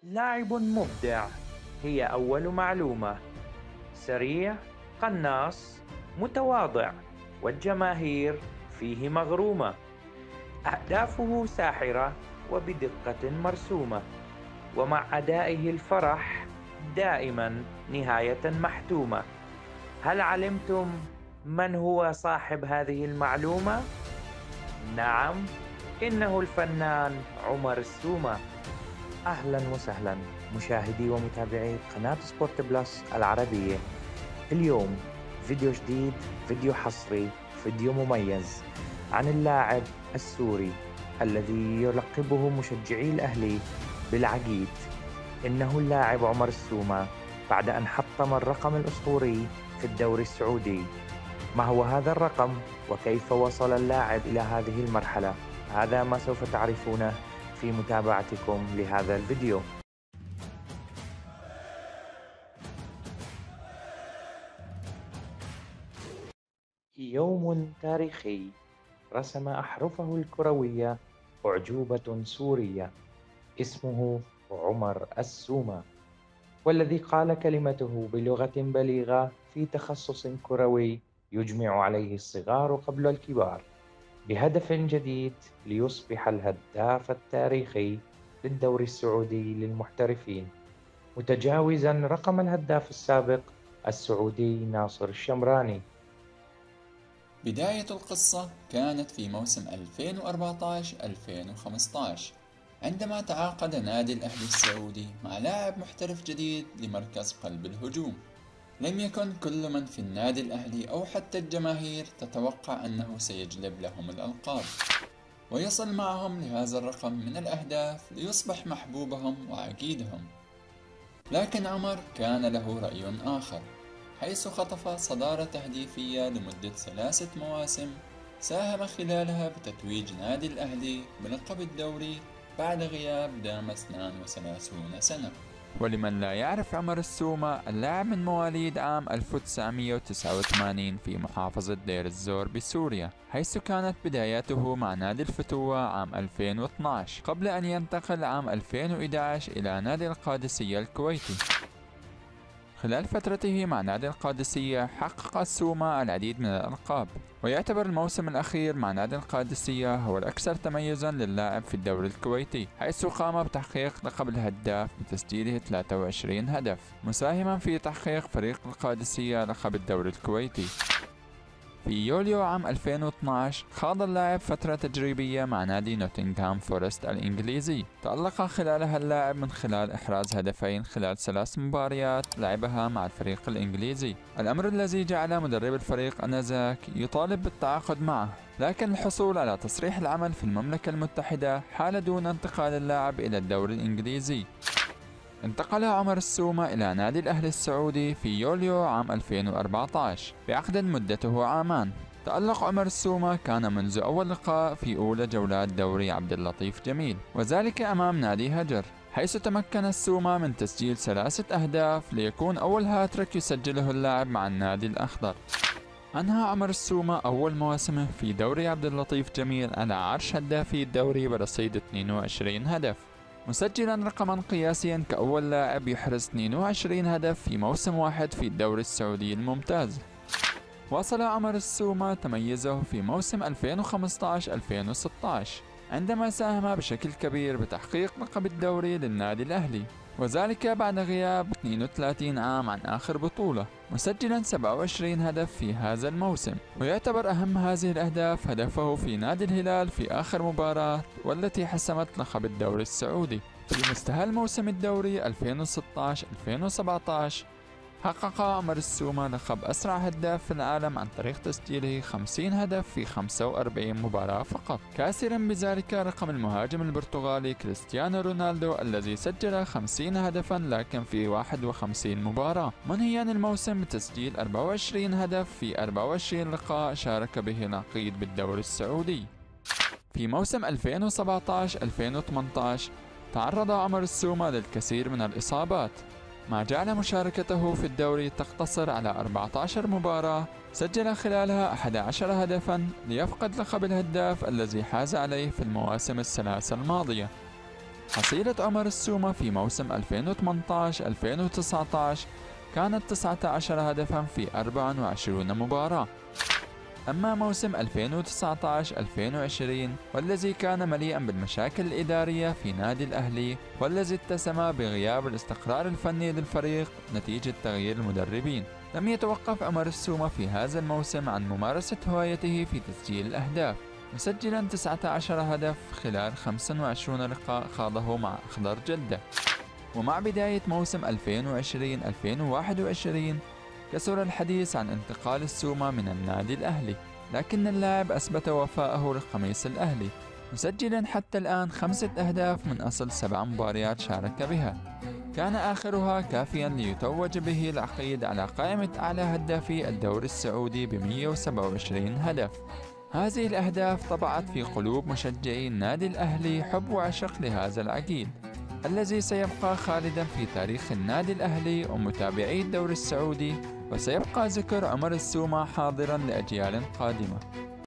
لاعب مبدع. هي أول معلومة. سريع، قناص، متواضع، والجماهير فيه مغرومة. أهدافه ساحرة وبدقة مرسومة، ومع أدائه الفرح دائما نهاية محتومة. هل علمتم من هو صاحب هذه المعلومة؟ نعم، إنه الفنان عمر السومة. أهلا وسهلا مشاهدي ومتابعي قناة سبورت بلس العربية. اليوم فيديو جديد، فيديو حصري، فيديو مميز عن اللاعب السوري الذي يلقبه مشجعي الأهلي بالعقيد. إنه اللاعب عمر السومة بعد أن حطم الرقم الأسطوري في الدوري السعودي. ما هو هذا الرقم وكيف وصل اللاعب إلى هذه المرحلة؟ هذا ما سوف تعرفونه في متابعتكم لهذا الفيديو. يوم تاريخي رسم أحرفه الكروية أعجوبة سورية اسمه عمر السومة، والذي قال كلمته بلغة بليغة في تخصص كروي يجمع عليه الصغار قبل الكبار، بهدف جديد ليصبح الهداف التاريخي للدوري السعودي للمحترفين، متجاوزا رقم الهداف السابق السعودي ناصر الشمراني. بداية القصة كانت في موسم 2014-2015 عندما تعاقد نادي الأهلي السعودي مع لاعب محترف جديد لمركز قلب الهجوم. لم يكن كل من في النادي الأهلي أو حتى الجماهير تتوقع أنه سيجلب لهم الألقاب ويصل معهم لهذا الرقم من الأهداف ليصبح محبوبهم وعقيدهم. لكن عمر كان له رأي آخر، حيث خطف صدارة تهديفية لمدة 3 مواسم ساهم خلالها بتتويج نادي الأهلي بلقب الدوري بعد غياب دام 32 سنة. ولمن لا يعرف عمر السومة، اللاعب من مواليد عام 1989 في محافظة دير الزور بسوريا، حيث كانت بداياته مع نادي الفتوة عام 2012 قبل أن ينتقل عام 2011 إلى نادي القادسية الكويتي. خلال فترته مع نادي القادسية حقق السومة العديد من الألقاب، ويعتبر الموسم الأخير مع نادي القادسية هو الأكثر تميزا للاعب في الدوري الكويتي، حيث قام بتحقيق لقب الهداف بتسجيله 23 هدف، مساهما في تحقيق فريق القادسية لقب الدوري الكويتي. في يوليو عام 2012 خاض اللاعب فترة تجريبية مع نادي نوتنغهام فورست الإنجليزي، تألق خلالها اللاعب من خلال إحراز هدفين خلال 3 مباريات لعبها مع الفريق الإنجليزي، الأمر الذي جعل مدرب الفريق آنذاك يطالب بالتعاقد معه، لكن الحصول على تصريح العمل في المملكة المتحدة حال دون انتقال اللاعب إلى الدوري الإنجليزي. انتقل عمر السومة إلى نادي الأهلي السعودي في يوليو عام 2014 بعقد مدته عامان. تألق عمر السومة كان منذ أول لقاء في أولى جولات دوري عبد اللطيف جميل، وذلك أمام نادي هجر، حيث تمكن السومة من تسجيل 3 أهداف ليكون أول هاتريك يسجله اللاعب مع النادي الأخضر. أنهى عمر السومة أول مواسمه في دوري عبد اللطيف جميل على عرش هدافي الدوري برصيد 22 هدف، مسجلا رقما قياسيا كأول لاعب يحرز 22 هدف في موسم واحد في الدوري السعودي الممتاز. واصل عمر السومة تميزه في موسم 2015-2016 عندما ساهم بشكل كبير بتحقيق لقب الدوري للنادي الأهلي، وذلك بعد غياب 32 عام عن آخر بطولة، مسجلا 27 هدف في هذا الموسم، ويعتبر أهم هذه الأهداف هدفه في نادي الهلال في آخر مباراة والتي حسمت لقب الدوري السعودي. في مستهل موسم الدوري 2016-2017 حقق عمر السومة لقب أسرع هداف في العالم عن طريق تسجيله 50 هدف في 45 مباراة فقط، كاسرا بذلك رقم المهاجم البرتغالي كريستيانو رونالدو الذي سجل 50 هدفا لكن في 51 مباراة، منهيا الموسم بتسجيل 24 هدف في 24 لقاء شارك به العقيد بالدوري السعودي. في موسم 2017-2018 تعرض عمر السومة للكثير من الإصابات، ما جعل مشاركته في الدوري تقتصر على 14 مباراة سجل خلالها 11 هدفا ليفقد لقب الهداف الذي حاز عليه في المواسم الثلاث الماضية. حصيلة عمر السومة في موسم 2018-2019 كانت 19 هدفاً في 24 مباراة. أما موسم 2019-2020 والذي كان مليئاً بالمشاكل الإدارية في نادي الأهلي، والذي اتسم بغياب الاستقرار الفني للفريق نتيجة تغيير المدربين، لم يتوقف عمر السومة في هذا الموسم عن ممارسة هوايته في تسجيل الأهداف، مسجلاً 19 هدف خلال 25 لقاء خاضه مع أخضر جدة. ومع بداية موسم 2020-2021 كثر الحديث عن انتقال السومة من النادي الأهلي، لكن اللاعب أثبت وفاءه لقميص الأهلي، مسجلا حتى الآن 5 أهداف من أصل 7 مباريات شارك بها، كان آخرها كافيا ليتوج به العقيد على قائمة أعلى هدافي الدوري السعودي ب 127 هدف. هذه الأهداف طبعت في قلوب مشجعي النادي الأهلي حب وعشق لهذا العقيد الذي سيبقى خالدا في تاريخ النادي الأهلي ومتابعي الدوري السعودي، وسيبقى ذكر عمر السومة حاضرا لأجيال قادمة.